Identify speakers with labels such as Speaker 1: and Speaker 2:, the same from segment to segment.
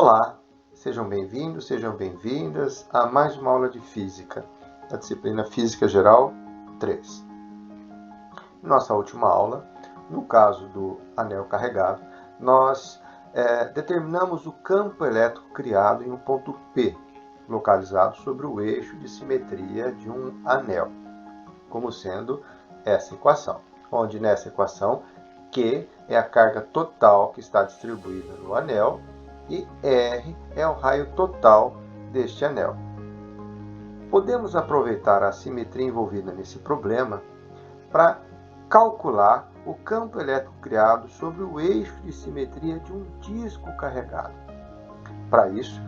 Speaker 1: Olá, sejam bem-vindos, sejam bem-vindas a mais uma aula de Física, da disciplina Física Geral 3. Nossa última aula, no caso do anel carregado, nós determinamos o campo elétrico criado em um ponto P, localizado sobre o eixo de simetria de um anel, como sendo essa equação, onde nessa equação Q é a carga total que está distribuída no anel e R é o raio total deste anel. Podemos aproveitar a simetria envolvida nesse problema para calcular o campo elétrico criado sobre o eixo de simetria de um disco carregado. Para isso,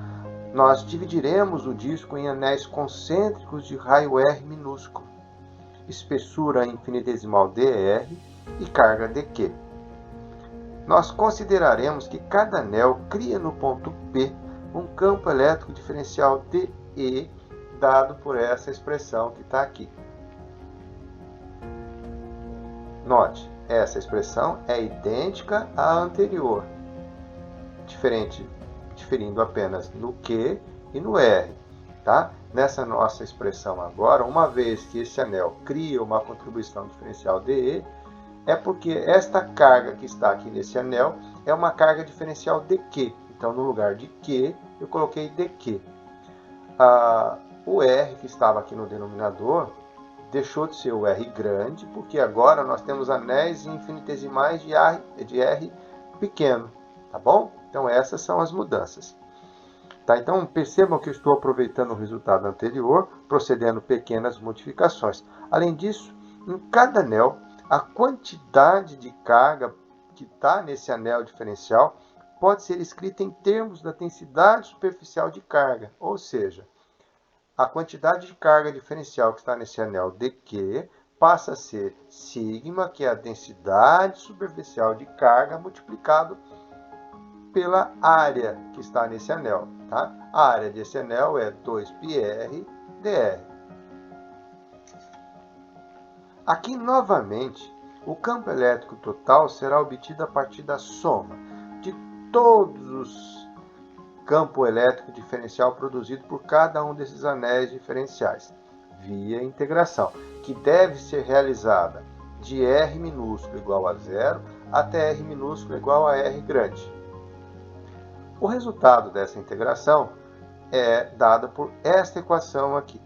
Speaker 1: nós dividiremos o disco em anéis concêntricos de raio R minúsculo, espessura infinitesimal dr e carga dq. Nós consideraremos que cada anel cria no ponto P um campo elétrico diferencial dE, dado por essa expressão que está aqui. Note, essa expressão é idêntica à anterior, diferindo apenas no Q e no R. Tá? Nessa nossa expressão agora, uma vez que esse anel cria uma contribuição diferencial dE, é porque esta carga que está aqui nesse anel é uma carga diferencial dQ. Então, no lugar de Q, eu coloquei dQ. O R que estava aqui no denominador deixou de ser o R grande, porque agora nós temos anéis infinitesimais de R pequeno. Tá bom? Então, essas são as mudanças. Tá? Então, percebam que eu estou aproveitando o resultado anterior, procedendo pequenas modificações. Além disso, em cada anel, a quantidade de carga que está nesse anel diferencial pode ser escrita em termos da densidade superficial de carga, ou seja, a quantidade de carga diferencial que está nesse anel dQ passa a ser sigma, que é a densidade superficial de carga, multiplicado pela área que está nesse anel. Tá? A área desse anel é 2πr dr. Aqui, novamente, o campo elétrico total será obtido a partir da soma de todos os campos elétricos diferencial produzidos por cada um desses anéis diferenciais, via integração, que deve ser realizada de R minúsculo igual a 0 até R minúsculo igual a R grande. O resultado dessa integração é dado por esta equação aqui.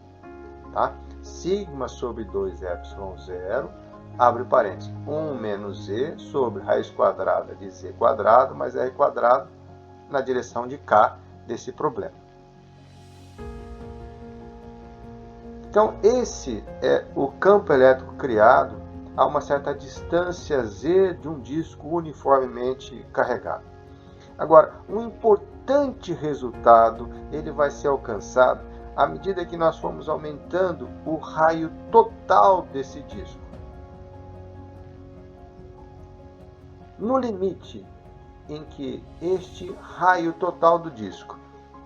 Speaker 1: Tá? Sigma sobre 2ε0, abre parênteses, 1 menos e sobre raiz quadrada de z quadrado mais r quadrado na direção de k desse problema. Então, esse é o campo elétrico criado a uma certa distância z de um disco uniformemente carregado. Agora, um importante resultado ele vai ser alcançado à medida que nós formos aumentando o raio total desse disco. No limite em que este raio total do disco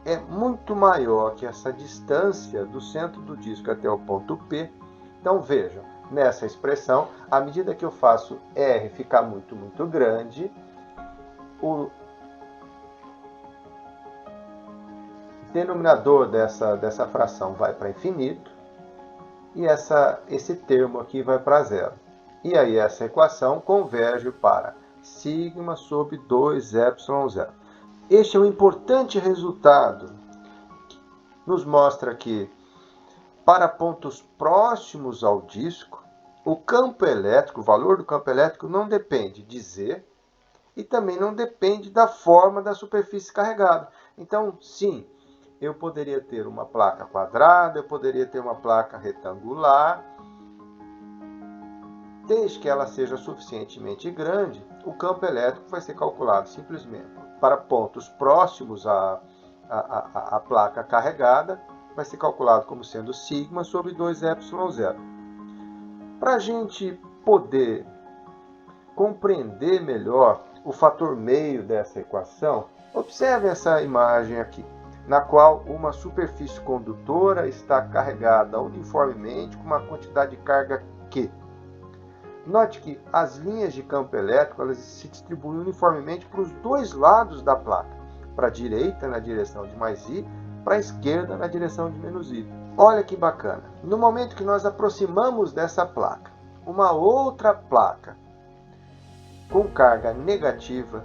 Speaker 1: é muito maior que essa distância do centro do disco até o ponto P, então vejam, nessa expressão, à medida que eu faço R ficar muito grande, o denominador dessa fração vai para infinito e esse termo aqui vai para zero. E aí essa equação converge para sigma sobre 2ε0. Este é um importante resultado que nos mostra que, para pontos próximos ao disco, o campo elétrico, o valor do campo elétrico não depende de Z e também não depende da forma da superfície carregada. Então, sim, eu poderia ter uma placa quadrada, eu poderia ter uma placa retangular. Desde que ela seja suficientemente grande, o campo elétrico vai ser calculado simplesmente para pontos próximos à placa carregada, vai ser calculado como sendo sigma sobre 2ε0. Para a gente poder compreender melhor o fator meio dessa equação, observe essa imagem aqui, na qual uma superfície condutora está carregada uniformemente com uma quantidade de carga Q. Note que as linhas de campo elétrico elas se distribuem uniformemente para os dois lados da placa. para a direita na direção de mais I, para a esquerda na direção de menos I. Olha que bacana. No momento que nós aproximamos dessa placa, uma outra placa com carga negativa,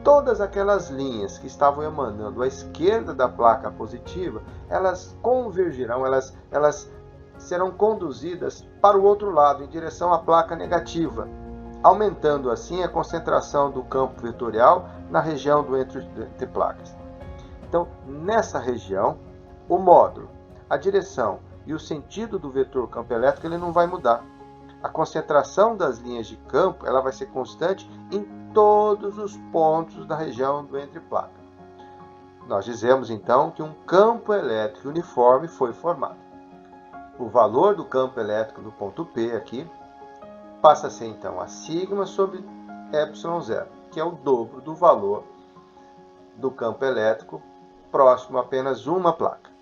Speaker 1: todas aquelas linhas que estavam emanando à esquerda da placa positiva, elas convergirão, elas serão conduzidas para o outro lado, em direção à placa negativa, aumentando assim a concentração do campo vetorial na região do entre placas. Então, nessa região, o módulo, a direção e o sentido do vetor campo elétrico ele não vai mudar. A concentração das linhas de campo ela vai ser constante em todos os pontos da região do entre placa. Nós dizemos então que um campo elétrico uniforme foi formado. O valor do campo elétrico do ponto P aqui passa a ser então a sigma sobre ε0, que é o dobro do valor do campo elétrico próximo a apenas uma placa.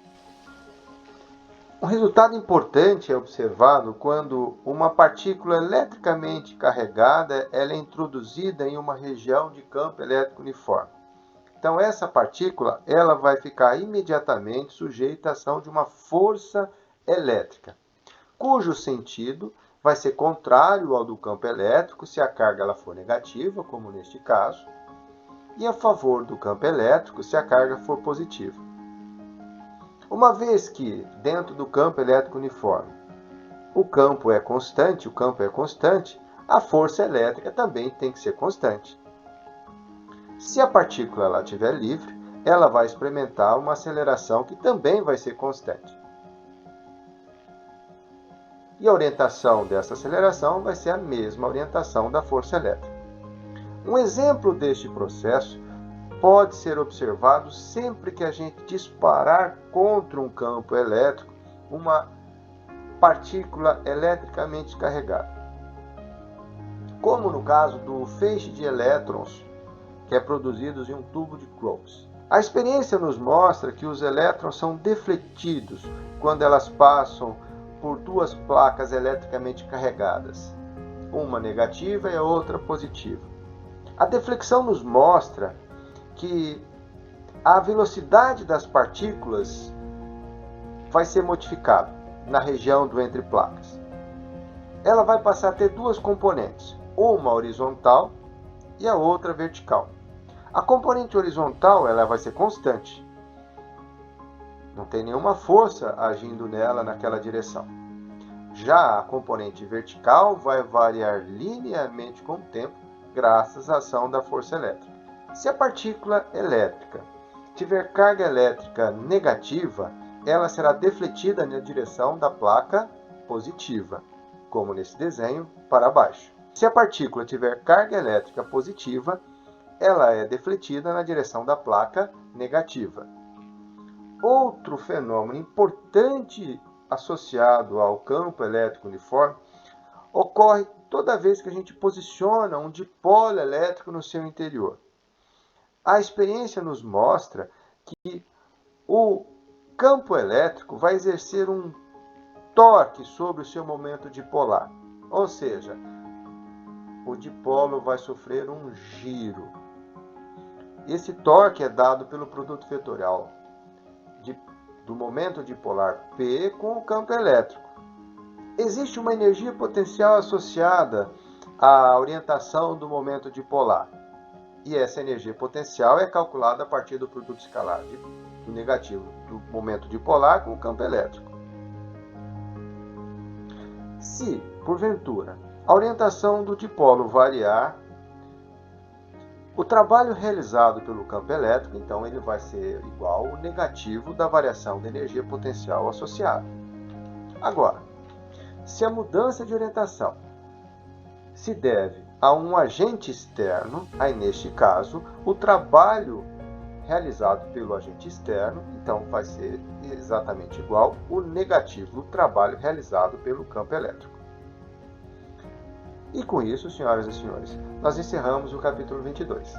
Speaker 1: Um resultado importante é observado quando uma partícula eletricamente carregada ela é introduzida em uma região de campo elétrico uniforme. Então essa partícula ela vai ficar imediatamente sujeita à ação de uma força elétrica, cujo sentido vai ser contrário ao do campo elétrico se a carga ela for negativa, como neste caso, e a favor do campo elétrico se a carga for positiva. Uma vez que, dentro do campo elétrico uniforme, o campo é constante, a força elétrica também tem que ser constante. Se a partícula estiver livre, ela vai experimentar uma aceleração que também vai ser constante. E a orientação dessa aceleração vai ser a mesma orientação da força elétrica. Um exemplo deste processo pode ser observado sempre que a gente disparar contra um campo elétrico uma partícula eletricamente carregada. Como no caso do feixe de elétrons que é produzido em um tubo de Crookes. A experiência nos mostra que os elétrons são defletidos quando elas passam por duas placas eletricamente carregadas, uma negativa e a outra positiva. A deflexão nos mostra que a velocidade das partículas vai ser modificada na região do entre placas. Ela vai passar a ter duas componentes, uma horizontal e a outra vertical. A componente horizontal ela vai ser constante. Não tem nenhuma força agindo nela naquela direção. Já a componente vertical vai variar linearmente com o tempo, graças à ação da força elétrica. Se a partícula elétrica tiver carga elétrica negativa, ela será defletida na direção da placa positiva, como nesse desenho para baixo. Se a partícula tiver carga elétrica positiva, ela é defletida na direção da placa negativa. Outro fenômeno importante associado ao campo elétrico uniforme ocorre toda vez que a gente posiciona um dipolo elétrico no seu interior. A experiência nos mostra que o campo elétrico vai exercer um torque sobre o seu momento dipolar, ou seja, o dipolo vai sofrer um giro. Esse torque é dado pelo produto vetorial do momento dipolar P com o campo elétrico. Existe uma energia potencial associada à orientação do momento dipolar. E essa energia potencial é calculada a partir do produto escalar do negativo do momento dipolar com o campo elétrico. Se, porventura, a orientação do dipolo variar, o trabalho realizado pelo campo elétrico, então, ele vai ser igual ao negativo da variação da energia potencial associada. Agora, se a mudança de orientação se deve a um agente externo, aí neste caso, o trabalho realizado pelo agente externo, então vai ser exatamente igual o negativo do trabalho realizado pelo campo elétrico. E com isso, senhoras e senhores, nós encerramos o capítulo 22.